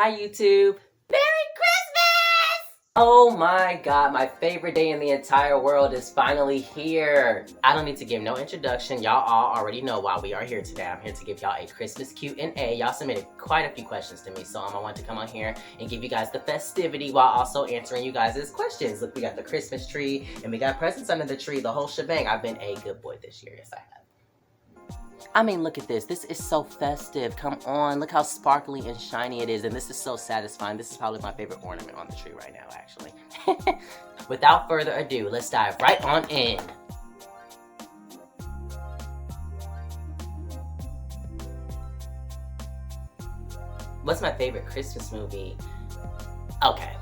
Hi YouTube! Merry Christmas! Oh my god, my favorite day in the entire world is finally here! I don't need to give no introduction, y'all all already know why we are here today. I'm here to give y'all a Christmas Q&A. Y'all submitted quite a few questions to me, so I want to come on here and give you guys the festivity while also answering you guys' questions. Look, we got the Christmas tree, and we got presents under the tree, the whole shebang. I've been a good boy this year, yes I have. I mean, look at this. This is so festive. Come on. Look how sparkly and shiny it is. And this is so satisfying. This is probably my favorite ornament on the tree right now, actually. Without further ado, let's dive right on in. What's my favorite Christmas movie? Okay.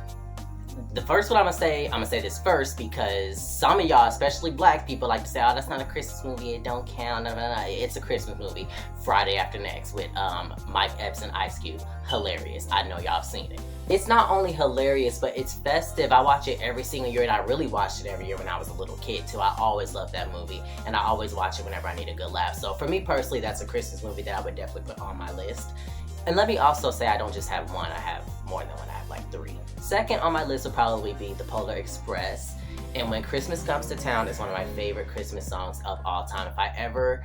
The first one I'm gonna say this first because some of y'all, especially black people, like to say, oh, that's not a Christmas movie, it don't count, nah, nah, nah. It's a Christmas movie. Friday After Next with Mike Epps and Ice Cube. Hilarious. I know y'all have seen it. It's not only hilarious, but it's festive. I watch it every single year, and I really watched it every year when I was a little kid too. I always loved that movie, and I always watch it whenever I need a good laugh. So for me personally, that's a Christmas movie that I would definitely put on my list. And let me also say I don't just have one, I have more than one, I have like 3. Second on my list would probably be The Polar Express. And When Christmas Comes to Town is one of my favorite Christmas songs of all time. If I ever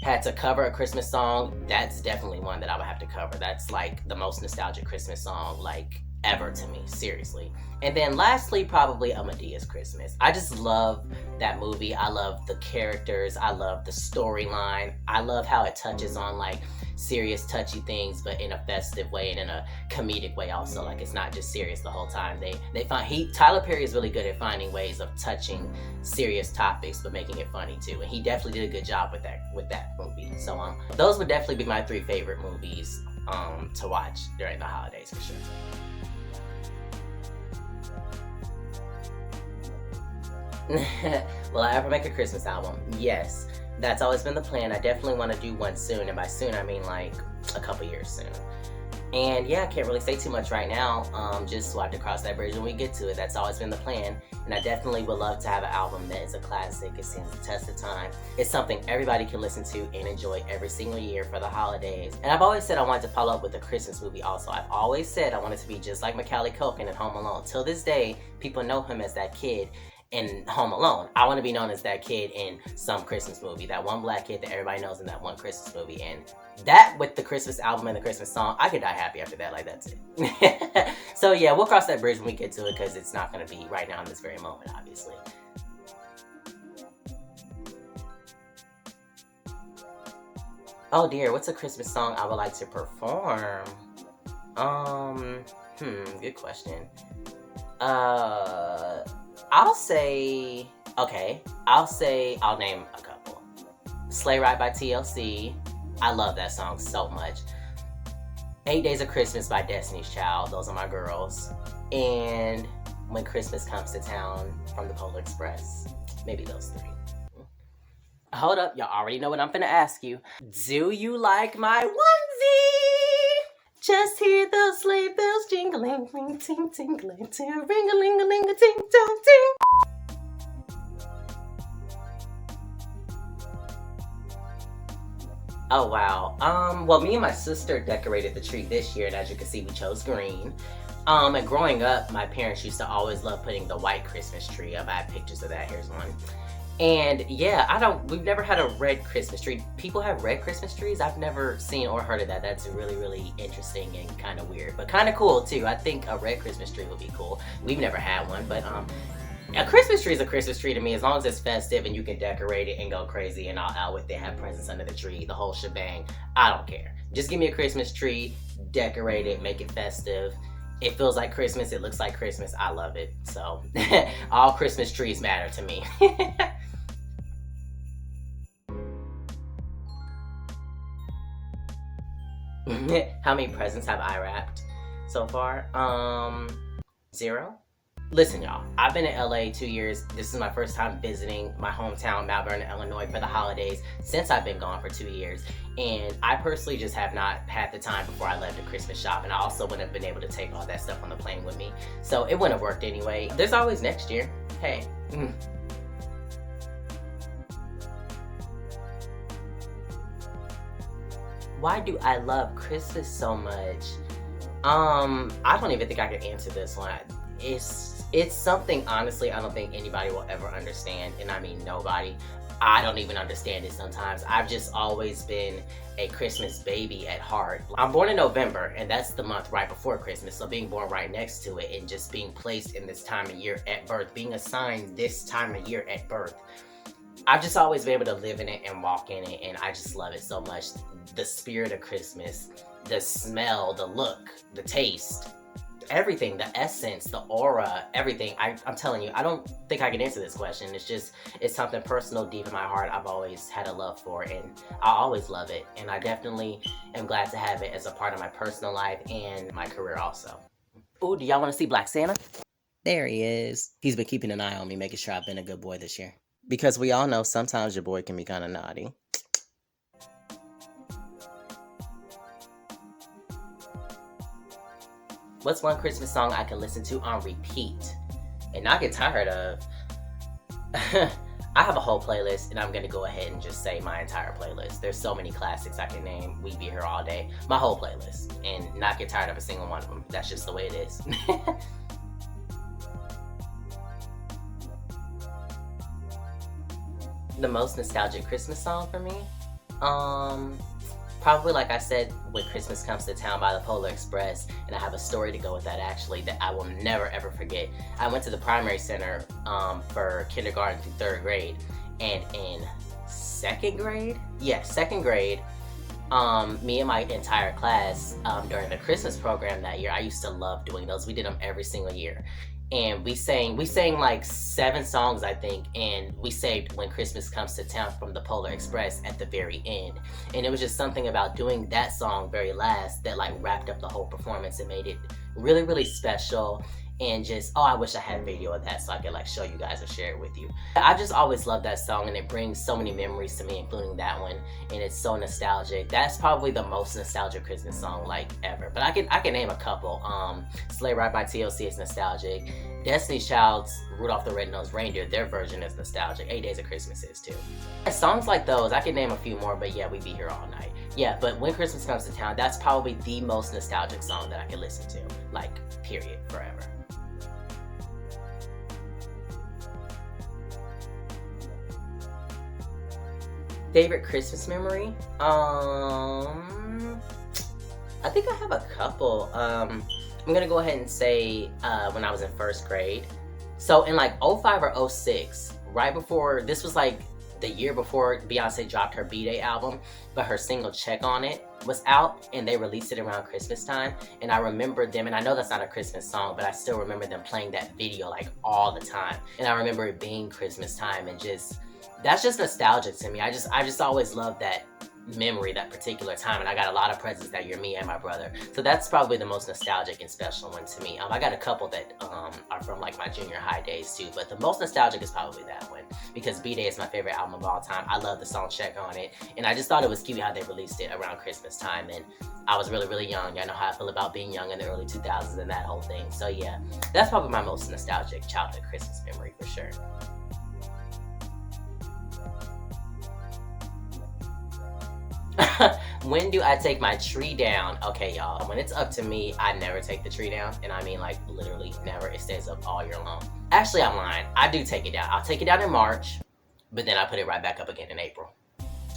had to cover a Christmas song, that's definitely one that I would have to cover. That's like the most nostalgic Christmas song like ever to me, seriously. And then lastly, probably A Medea's Christmas. I just love that movie. I love the characters. I love the storyline. I love how it touches on like serious, touchy things, but in a festive way and in a comedic way also. Like it's not just serious the whole time. Tyler Perry is really good at finding ways of touching serious topics but making it funny too. And he definitely did a good job with that movie. So those would definitely be my 3 favorite movies to watch during the holidays for sure. Will I ever make a Christmas album? Yes. That's always been the plan. I definitely want to do one soon, and by soon I mean like a couple years soon. And yeah, I can't really say too much right now, just so I have to cross that bridge when we get to it. That's always been the plan, and I definitely would love to have an album that is a classic. It stands the test of time. It's something everybody can listen to and enjoy every single year for the holidays. And I've always said I wanted to follow up with a Christmas movie also. I've always said I wanted to be just like Macaulay Culkin in Home Alone. Till this day, people know him as that kid in Home Alone. I want to be known as that kid in some Christmas movie, that one black kid that everybody knows in that one Christmas movie. And that with the Christmas album and the Christmas song, I could die happy after that. Like, that's it. So yeah, we'll cross that bridge when we get to it because it's not going to be right now in this very moment, obviously. Oh dear, what's a Christmas song I would like to perform? Good question. I'll name a couple. Sleigh Ride by TLC. I love that song so much. 8 Days of Christmas by Destiny's Child. Those are my girls. And When Christmas Comes to Town from the Polar Express. Maybe those 3. Hold up, y'all already know what I'm finna ask you. Do you like my onesie? Just hear those sleigh bells jingling, ring, ting, tingling, ting, ring-a-ling-a-ling-a-ting, tong, ting. Oh wow. Well, me and my sister decorated the tree this year, and as you can see, we chose green. And growing up, my parents used to always love putting the white Christmas tree up. I have pictures of that. Here's one. And yeah, we've never had a red Christmas tree. People have red Christmas trees. I've never seen or heard of that. That's really, really interesting and kind of weird, but kind of cool too. I think a red Christmas tree would be cool. We've never had one, but a Christmas tree is a Christmas tree to me as long as it's festive and you can decorate it and go crazy and all out with it, have presents under the tree, the whole shebang. I don't care. Just give me a Christmas tree, decorate it, make it festive. It feels like Christmas, it looks like Christmas. I love it. So all Christmas trees matter to me. How many presents have I wrapped so far? 0. Listen, y'all, I've been in LA 2 years. This is my first time visiting my hometown, Mount Vernon, Illinois, for the holidays since I've been gone for 2 years. And I personally just have not had the time before I left to Christmas shop. And I also wouldn't have been able to take all that stuff on the plane with me. So it wouldn't have worked anyway. There's always next year. Hey. Why do I love Christmas so much? I don't even think I can answer this one. It's something, honestly, I don't think anybody will ever understand, and I mean nobody. I don't even understand it sometimes. I've just always been a Christmas baby at heart. I'm born in November, and that's the month right before Christmas, so being born right next to it and just being placed in this time of year at birth, being assigned this time of year at birth, I've just always been able to live in it and walk in it, and I just love it so much. The spirit of Christmas, the smell, the look, the taste, everything, the essence, the aura, everything. I'm telling you, I don't think I can answer this question. It's something personal, deep in my heart. I've always had a love for it, and I'll always love it. And I definitely am glad to have it as a part of my personal life and my career also. Ooh, do y'all want to see Black Santa? There he is. He's been keeping an eye on me, making sure I've been a good boy this year. Because we all know sometimes your boy can be kind of naughty. What's one Christmas song I can listen to on repeat and not get tired of? I have a whole playlist, and I'm gonna go ahead and just say my entire playlist. There's so many classics I can name. We'd be here all day. My whole playlist, and not get tired of a single one of them. That's just the way it is. The most nostalgic Christmas song for me? Probably, like I said, When Christmas Comes to Town by the Polar Express, and I have a story to go with that actually that I will never ever forget. I went to the primary center for kindergarten through 3rd grade, and in 2nd grade? Yeah, 2nd grade, me and my entire class during the Christmas program that year, I used to love doing those. We did them every single year. And we sang like 7 songs, I think, and we saved When Christmas Comes to Town from the Polar Express at the very end. And it was just something about doing that song very last that like wrapped up the whole performance and made it really, really special. And just, oh, I wish I had a video of that so I could like show you guys or share it with you. I just always love that song, and it brings so many memories to me, including that one. And it's so nostalgic. That's probably the most nostalgic Christmas song like ever. But I can name a couple. Sleigh Ride by TLC is nostalgic. Destiny's Child's Rudolph the Red-Nosed Reindeer, their version is nostalgic. 8 Days of Christmas is too. Songs like those, I could name a few more, but yeah, we'd be here all night. Yeah, but When Christmas Comes to Town, that's probably the most nostalgic song that I can listen to. Like, period, forever. Favorite Christmas memory? I think I have a couple. I'm gonna go ahead and say when I was in 1st grade. So in like 05 or 06, right before, this was like the year before Beyonce dropped her B-Day album, but her single Check On It was out, and they released it around Christmas time. And I remember them, and I know that's not a Christmas song, but I still remember them playing that video like all the time. And I remember it being Christmas time, and that's just nostalgic to me. I just always loved that memory, that particular time, and I got a lot of presents that year, me and my brother. So that's probably the most nostalgic and special one to me. I got a couple that are from like my junior high days too, but the most nostalgic is probably that one, because B-Day is my favorite album of all time. I love the song Check On It, and I just thought it was cute how they released it around Christmas time, and I was really, really young. I know how I feel about being young in the early 2000s and that whole thing. So yeah, that's probably my most nostalgic childhood Christmas memory for sure. When do I take my tree down? Okay, y'all, when it's up to me, I never take the tree down, and I mean like literally never. It stays up all year long. Actually, I'm lying. I do take it down. I'll take it down in March, but then I put it right back up again in April.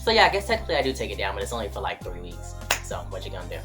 So yeah, I guess technically I do take it down, but it's only for like 3 weeks. So what you gonna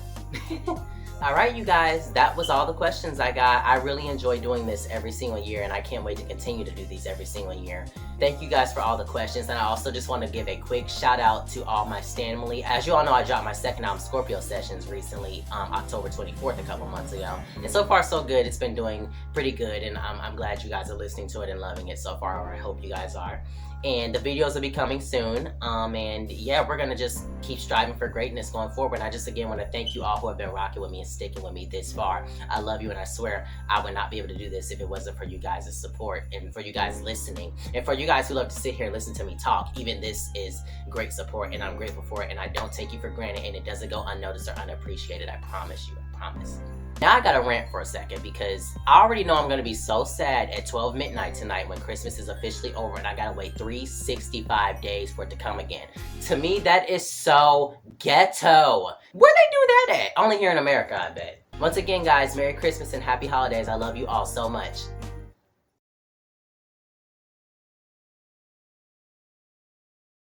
do? Alright, you guys, that was all the questions I got. I really enjoy doing this every single year, and I can't wait to continue to do these every single year. Thank you guys for all the questions, and I also just want to give a quick shout out to all my STANmily. As you all know, I dropped my 2nd album, Scorpio Sessions, recently, October 24th, a couple months ago. And so far, so good. It's been doing pretty good, and I'm glad you guys are listening to it and loving it so far, or I hope you guys are. And the videos will be coming soon, and yeah, we're gonna just keep striving for greatness going forward. I just again want to thank you all who have been rocking with me and sticking with me this far. I love you, and I swear I would not be able to do this if it wasn't for you guys' support, and for you guys listening, and for you guys who love to sit here and listen to me talk. Even this is great support, and I'm grateful for it, and I don't take you for granted, and it doesn't go unnoticed or unappreciated. I promise you, I promise. Now I gotta rant for a second, because I already know I'm gonna be so sad at 12 midnight tonight when Christmas is officially over and I gotta wait 365 days for it to come again. To me, that is so ghetto. Where they do that at? Only here in America, I bet. Once again, guys, Merry Christmas and Happy Holidays. I love you all so much.